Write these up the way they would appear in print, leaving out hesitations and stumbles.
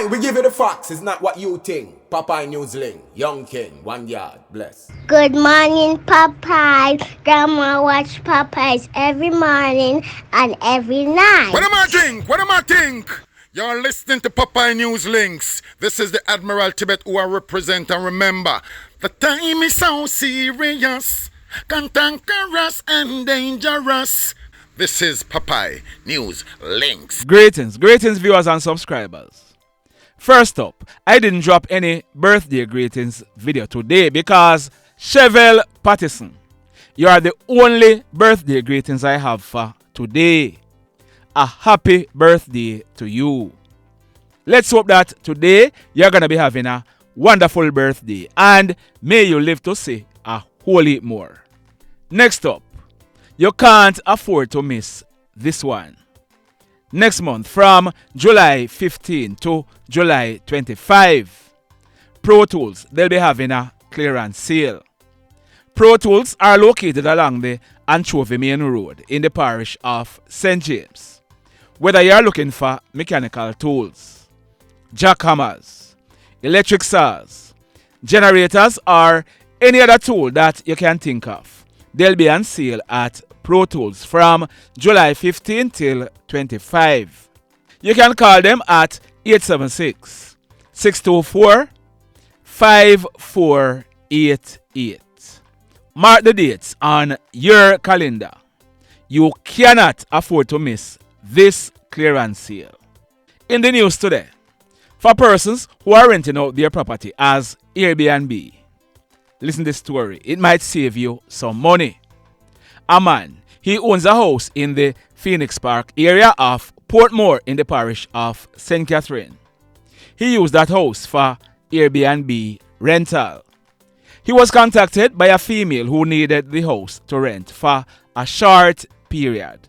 Aye, we give you the facts. It's not what you think. Popeye Newsling, Young King, 1 yard, bless. Good morning, Popeye. Grandma watch Popeyes every morning and every night. What am I think? What am I think? You're listening to Popeye News Links. This is the Admiral Tibet who I represent, and remember, the time is so serious, cantankerous and dangerous. This is Popeye News Links. Greetings viewers and subscribers. First up, I didn't drop any birthday greetings video today because Chevelle Pattison, you are the only birthday greetings I have for today. A happy birthday to you. Let's hope that today you're going to be having a wonderful birthday and may you live to see a whole heap more. Next up, you can't afford to miss this one. Next month from July 15 to July 25, Protools, they'll be having a clearance sale. Protools are located along the Anchovy Main Road in the parish of St. James. Whether you are looking for mechanical tools, jackhammers, electric saws, generators, or any other tool that you can think of, they'll be on sale at Protools from July 15 till 25. You can call them at 876-624-5488. Mark the dates on your calendar. You cannot afford to miss this clearance sale. In the news today, for persons who are renting out their property as Airbnb, listen to this story. It might save you some money. A man, he owns a house in the Phoenix Park area of Portmore in the parish of St. Catherine. He used that house for Airbnb rental. He was contacted by a female who needed the house to rent for a short period.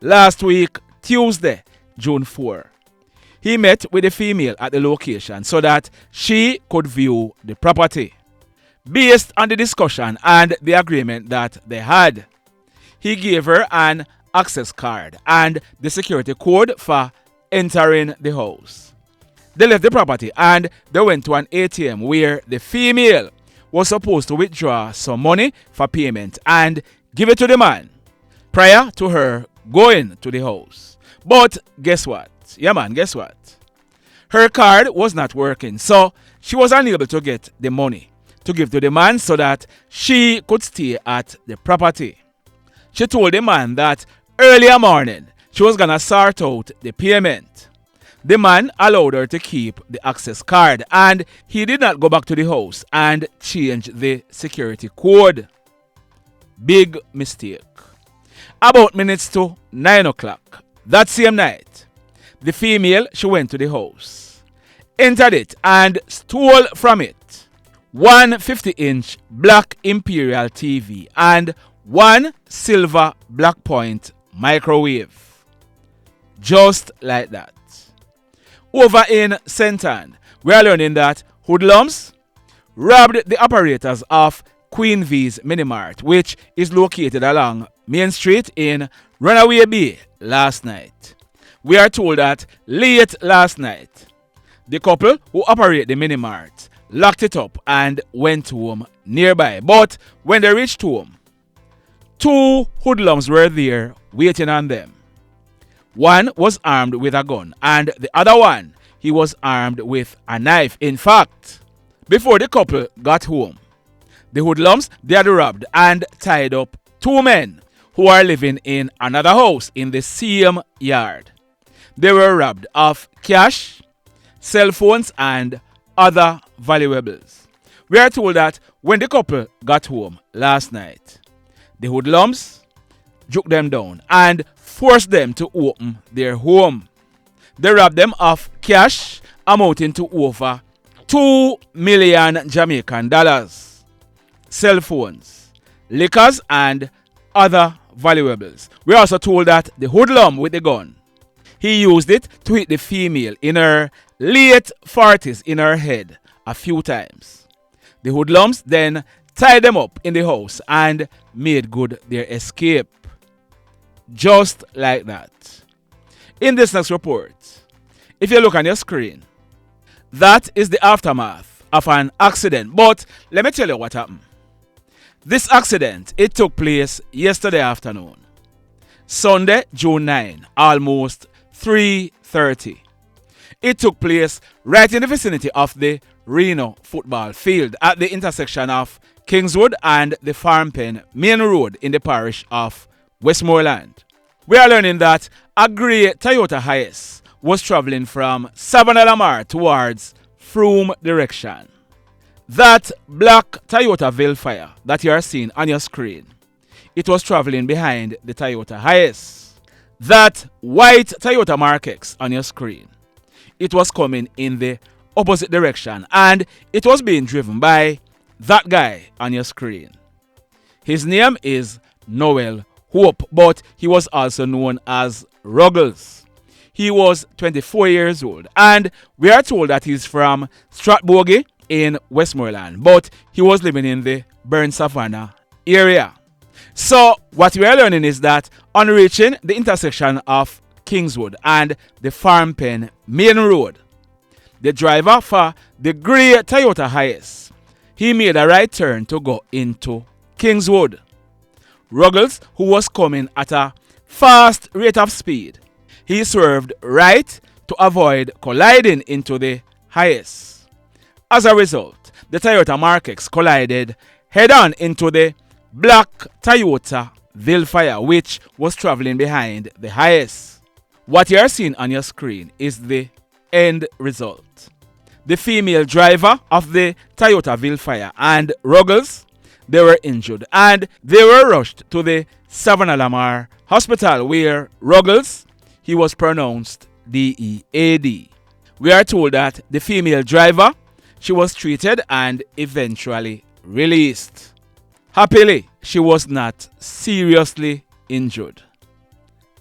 Last week, Tuesday, June 4, he met with the female at the location so that she could view the property. Based on the discussion and the agreement that they had, he gave her an access card and the security code for entering the house. They left the property and they went to an ATM where the female was supposed to withdraw some money for payment and give it to the man prior to her going to the house. But guess what? Yeah man, guess what? Her card was not working, so she was unable to get the money to give to the man so that she could stay at the property. She told the man that earlier morning she was gonna sort out the payment. The man allowed her to keep the access card and he did not go back to the house and change the security code. Big mistake. About minutes to 9 o'clock that same night, the female, she went to the house, entered it and stole from it one 50-inch black Imperial TV and one silver Black Point microwave. Just like that. Over in St. Ann, we are learning that hoodlums robbed the operators of Queen V's Minimart, which is located along Main Street in Runaway Bay last night. We are told that late last night, the couple who operate the Minimart locked it up and went home nearby. But when they reached home, two hoodlums were there waiting on them. One was armed with a gun and the other one, he was armed with a knife. In fact, before the couple got home, the hoodlums, they had robbed and tied up two men who are living in another house in the same yard. They were robbed of cash, cell phones and other valuables. We are told that when the couple got home last night, the hoodlums took them down and forced them to open their home. They robbed them of cash amounting to over 2 million Jamaican dollars, cell phones, liquors and other valuables. We are also told that the hoodlum with the gun, he used it to hit the female in her late 40s in her head a few times. The hoodlums then tied them up in the house and made good their escape. Just like that. In this next report, if you look on your screen, That is the aftermath of an accident. But let me tell you what happened. This accident, it took place yesterday afternoon. Sunday, June 9, almost 3:30. It took place right in the vicinity of the Reno football field at the intersection of Kingswood and the Farm Pen main road in the parish of Westmoreland. We are learning that a grey Toyota Hiace was traveling from Savannah Lamar towards Froome direction. That black Toyota Vellfire that you are seeing on your screen, it was traveling behind the Toyota Hiace. That white Toyota Mark X on your screen, it was coming in the opposite direction and it was being driven by that guy on your screen. His name is Noel Hope, but he was also known as Ruggles. He was 24 years old and we are told that he's from Stratbogie in Westmoreland, but he was living in the Burn Savannah area. So what we are learning is that on reaching the intersection of Kingswood and the Farm Pen main road, the driver for the grey Toyota Hiace, he made a right turn to go into Kingswood. Ruggles, who was coming at a fast rate of speed, he swerved right to avoid colliding into the Hiace. As a result, the Toyota Mark X collided head-on into the black Toyota Vellfire, which was traveling behind the Hiace. What you are seeing on your screen is the end result. The female driver of the Toyota Vellfire and Ruggles, they were injured and they were rushed to the Savannah Lamar Hospital where Ruggles, he was pronounced DEAD. We are told that the female driver, she was treated and eventually released. Happily, she was not seriously injured.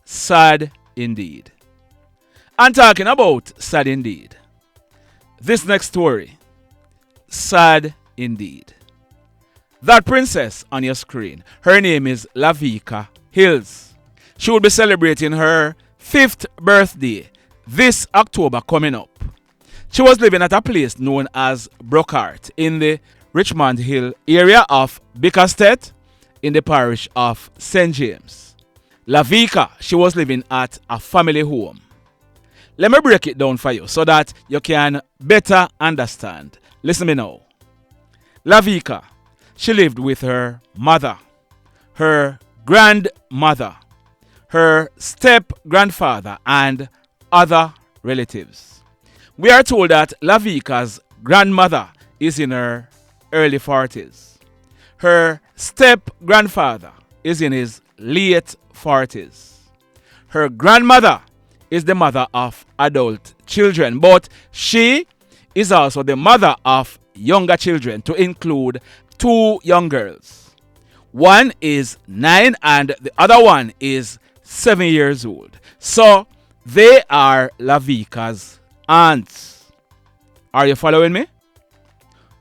Sad indeed. And talking about sad indeed, this next story, sad indeed. That princess on your screen, her name is Laveka Hills. She will be celebrating her 5th birthday this October coming up. She was living at a place known as Brockhart in the Richmond Hill area of Bickerstead in the parish of St. James. Laveka, she was living at a family home. Let me break it down for you so that you can better understand. Listen to me now. Laveka, she lived with her mother, her grandmother, her step-grandfather, and other relatives. We are told that Laveka's grandmother is in her early 40s. Her step-grandfather is in his late 40s. Her grandmother is the mother of adult children, but she is also the mother of younger children, to include 2 young girls. One is 9 and the other one is 7 years old. So they are Laveka's aunts. Are you following me?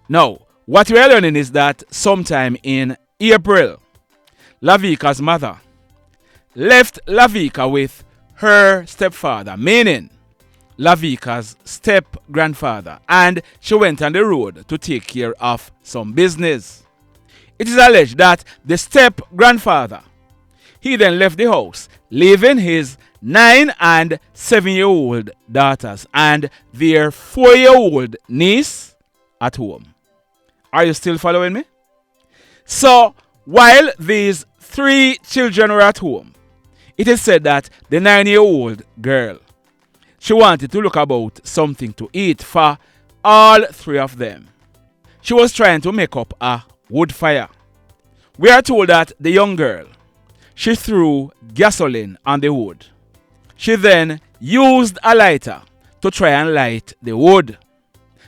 Now, what we are learning is that sometime in April, Laveka's mother left Laveka with her stepfather, meaning Laveka's step-grandfather, and she went on the road to take care of some business. It is alleged that the step-grandfather, he then left the house, leaving his 9 and 7-year-old daughters and their 4-year-old niece at home. Are you still following me? So, while these 3 children were at home, it is said that the 9-year-old girl, she wanted to look about something to eat for all 3 of them. She was trying to make up a wood fire. We are told that the young girl, she threw gasoline on the wood. She then used a lighter to try and light the wood.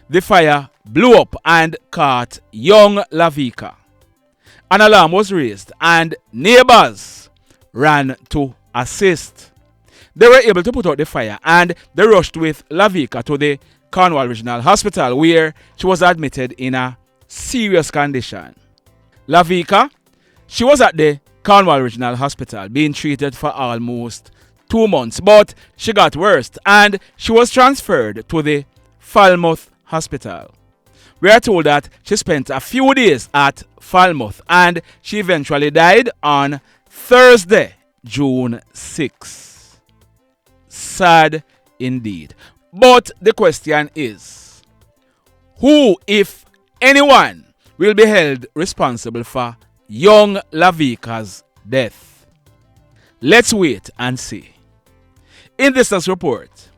The fire blew up and caught young Laveka. An alarm was raised and neighbors ran to assist. They were able to put out the fire and they rushed with Laveka to the Cornwall Regional Hospital where she was admitted in a serious condition. Laveka, she was at the Cornwall Regional Hospital being treated for almost 2 months, but she got worse and she was transferred to the Falmouth hospital. We are told that she spent a few days at Falmouth and she eventually died on Thursday, June 6. Sad indeed. But the question is, who, if anyone, will be held responsible for young Laveka's death? Let's wait and see. In this report,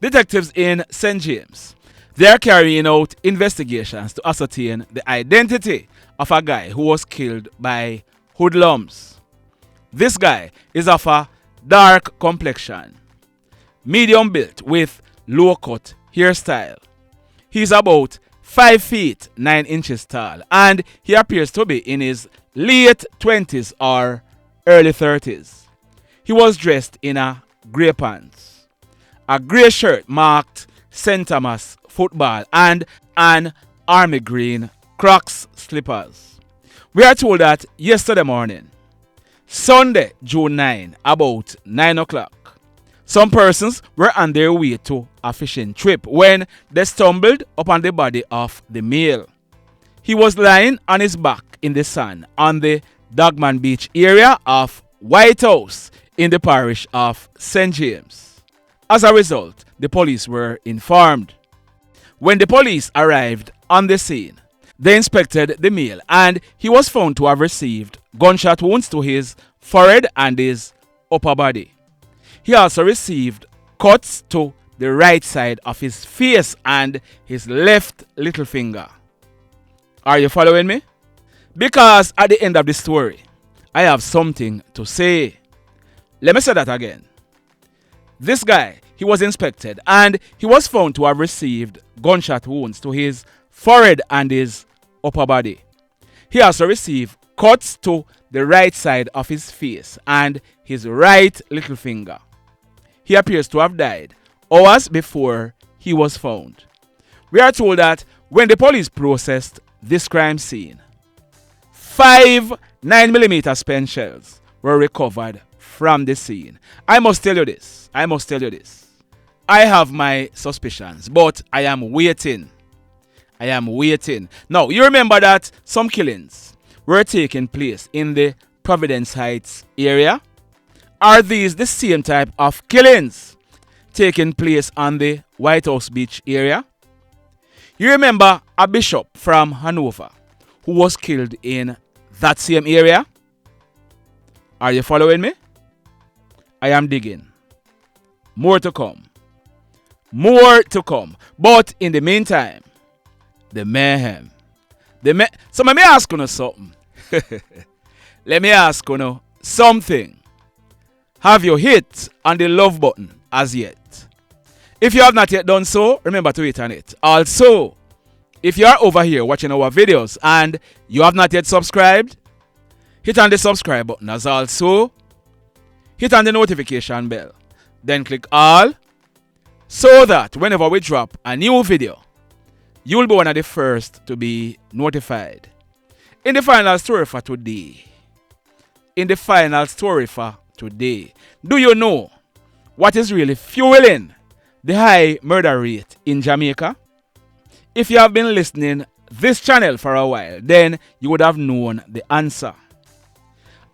detectives in St. James, they are carrying out investigations to ascertain the identity of a guy who was killed by hoodlums. This guy is of a dark complexion, medium built with low cut hairstyle. He's about 5 feet 9 inches tall and he appears to be in his late 20s or early 30s. He was dressed in a grey pants, a grey shirt marked St. Thomas football and an army green Crocs slippers. We are told that yesterday morning, Sunday, June 9, about 9 o'clock, some persons were on their way to a fishing trip when they stumbled upon the body of the male. He was lying on his back in the sand on the Dogman Beach area of White House in the parish of St. James. As a result, the police were informed. When the police arrived on the scene, they inspected the male and he was found to have received gunshot wounds to his forehead and his upper body. He also received cuts to the right side of his face and his left little finger. Are you following me? Because at the end of the story, I have something to say. Let me say that again. This guy, he was inspected and he was found to have received gunshot wounds to his forehead and his upper body. He also received cuts to the right side of his face and his right little finger. He appears to have died hours before he was found. We are told that when the police processed this crime scene, 5 9mm spent shells were recovered from the scene. I must tell you this. I have my suspicions, but I am waiting. Now, you remember that some killings were taking place in the Providence Heights area? Are these the same type of killings taking place on the White House Beach area? You remember a bishop from Hanover who was killed in that same area? Are you following me? I am digging. More to come. But in the meantime, the mayhem. So let me ask you something. Let me ask you something. Have you hit on the love button as yet? If you have not yet done so, remember to hit on it. Also, if you are over here watching our videos and you have not yet subscribed, hit on the subscribe button as also. Hit on the notification bell. Then click all so that whenever we drop a new video, you will be one of the first to be notified. In the final story for today, do you know what is really fueling the high murder rate in Jamaica? If you have been listening this channel for a while, then you would have known the answer.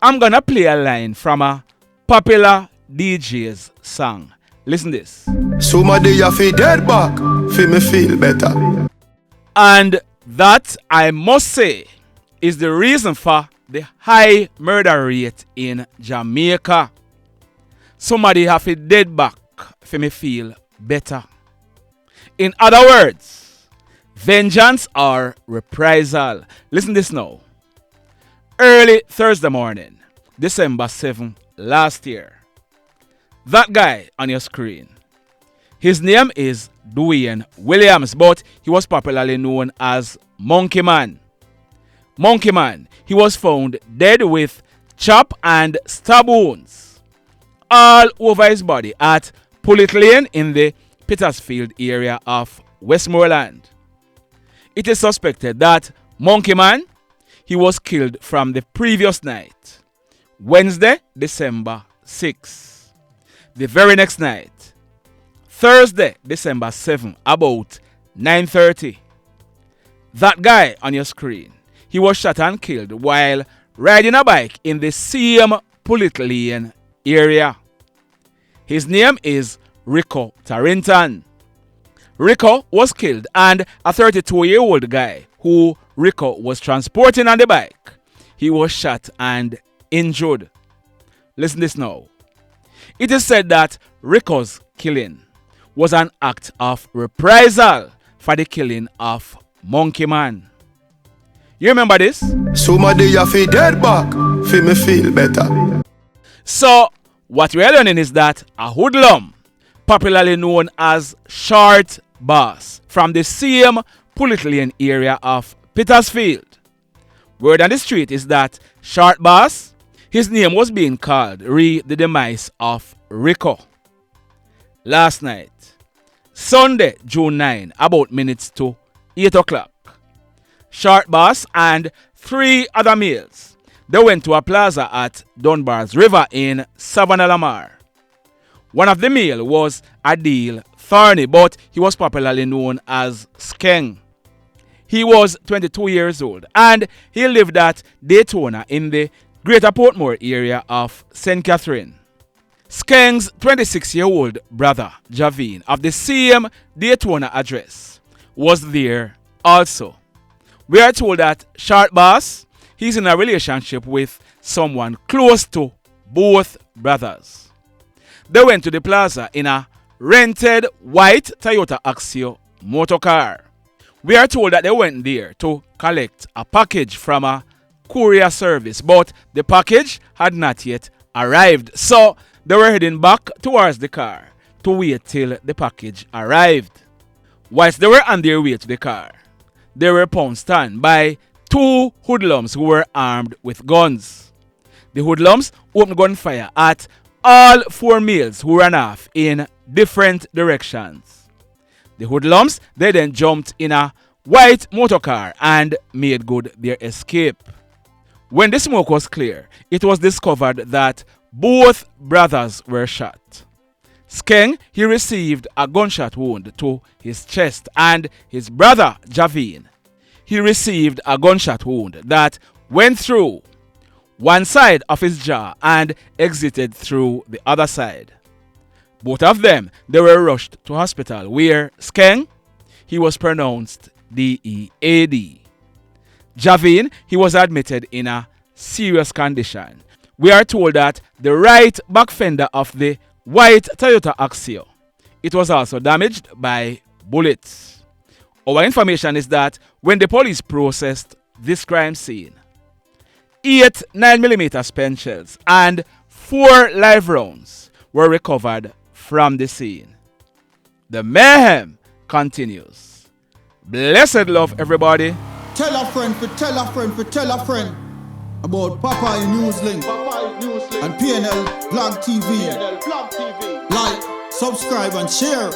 I'm gonna play a line from a popular DJ's song. Listen this. Somebody you feel dead back, feel me feel better. And that, I must say, is the reason for the high murder rate in Jamaica. Somebody have a dead back for me feel better. In other words, vengeance or reprisal. Listen this now. Early Thursday morning, December 7th last year, that guy on your screen, his name is Dwayne Williams, but he was popularly known as Monkey Man. Monkey Man, he was found dead with chop and stab wounds all over his body at Pullet Lane in the Petersfield area of Westmoreland. It is suspected that Monkey Man, he was killed from the previous night, Wednesday, December 6. The very next night, Thursday, December 7, about 9:30. That guy on your screen, he was shot and killed while riding a bike in the same Pullet Lane area. His name is Ricko Torrington. Ricko was killed and a 32-year-old guy who Ricko was transporting on the bike, he was shot and injured. Listen this now. It is said that Ricko's killing was an act of reprisal for the killing of Monkey Man. You remember this? Somebody you feel dead back, feel me feel better. So, what we are learning is that a hoodlum, popularly known as Short Boss, from the same Pullet Lane area of Petersfield. Word on the street is that Short Boss, his name was being called re the demise of Ricko. Last night, Sunday, June 9, about minutes to 8 o'clock, Short Boss and 3 other males, they went to a plaza at Dunbar's River in Savannah Lamar. One of the male was Adele Thorney, but he was popularly known as Skeng. He was 22 years old and he lived at Daytona in the Greater Portmore area of St. Catherine. Skeng's 26-year-old brother, Javene, of the same Daytona address, was there also. We are told that Short Boss, he's in a relationship with someone close to both brothers. They went to the plaza in a rented white Toyota Axio motor car. We are told that they went there to collect a package from a courier service, but the package had not yet arrived. So they were heading back towards the car to wait till the package arrived. Whilst they were on their way to the car, they were pounced on by 2 hoodlums who were armed with guns. The hoodlums opened gunfire at all 4 males who ran off in different directions. The hoodlums, they then jumped in a white motorcar and made good their escape. When the smoke was clear, it was discovered that both brothers were shot. Skeng, he received a gunshot wound to his chest, and his brother, Javene, he received a gunshot wound that went through one side of his jaw and exited through the other side. Both of them, they were rushed to hospital where Skeng, he was pronounced DEAD. Javene, he was admitted in a serious condition. We are told that the right back fender of the white Toyota Axio, it was also damaged by bullets. Our information is that when the police processed this crime scene, 8 9mm spent shells and 4 live rounds were recovered from the scene. The mayhem continues. Blessed love, everybody. Tell a friend for tell a friend for tell a friend about Popeye Newslink and PNL Blog TV. Like, subscribe and share.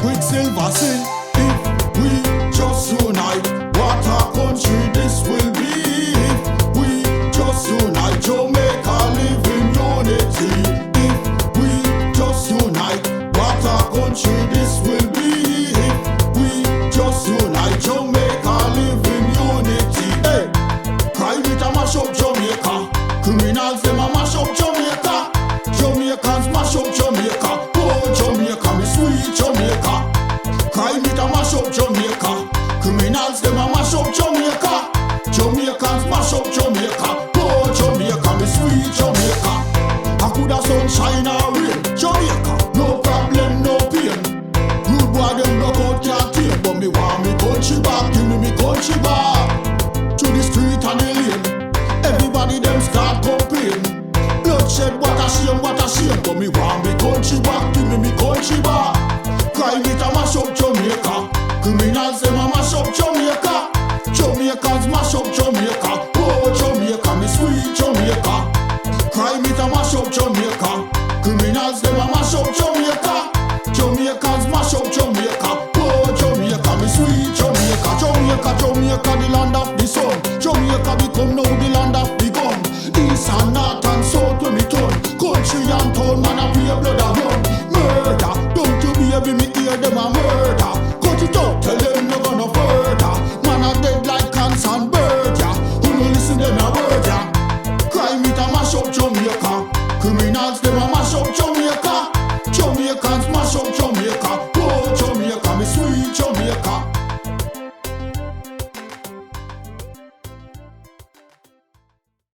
Quicksilver sing, if we just unite, what a country this will be. If we just unite, Jamaica live in unity. If we just unite, what a country this will be. If we just unite, Jamaica live in unity. Hey, crime it a mash up Jamaica. Criminals them a mash up Jamaica. Jamaicans mash up Jamaica. Oh Jamaica, me sweet Jamaica. Crime it a mash up Jamaica. Criminals them a mash up Jamaica. Jamaicans mash up Jamaica. Oh Jamaica, me sweet Jamaica. I coulda sunshine or rain. Jamaica, no problem, no pain. Rude boy them no out can't take, but me want me country back. Give me country back. To the street and the lane. Everybody them start complain. Bloodshed, what a shame, but me want me country back. Give me country back. Crime it a mash up Jamaica. Criminals them a mash up Jamaica. Jamaicans mash up Jamaica. Oh Jamaica, me sweet Jamaica. Crime it a mash up Jamaica. Criminals them a mash up Jamaica. Jamaicans mash up Jamaica. Oh Jamaica, me sweet Jamaica. Jamaica, Jamaica, the land of the sun. Jamaica become now the land of the gun. East and north and south when me turn. Country and town man a pay blood a run. Murder, don't you baby me hear them a murder.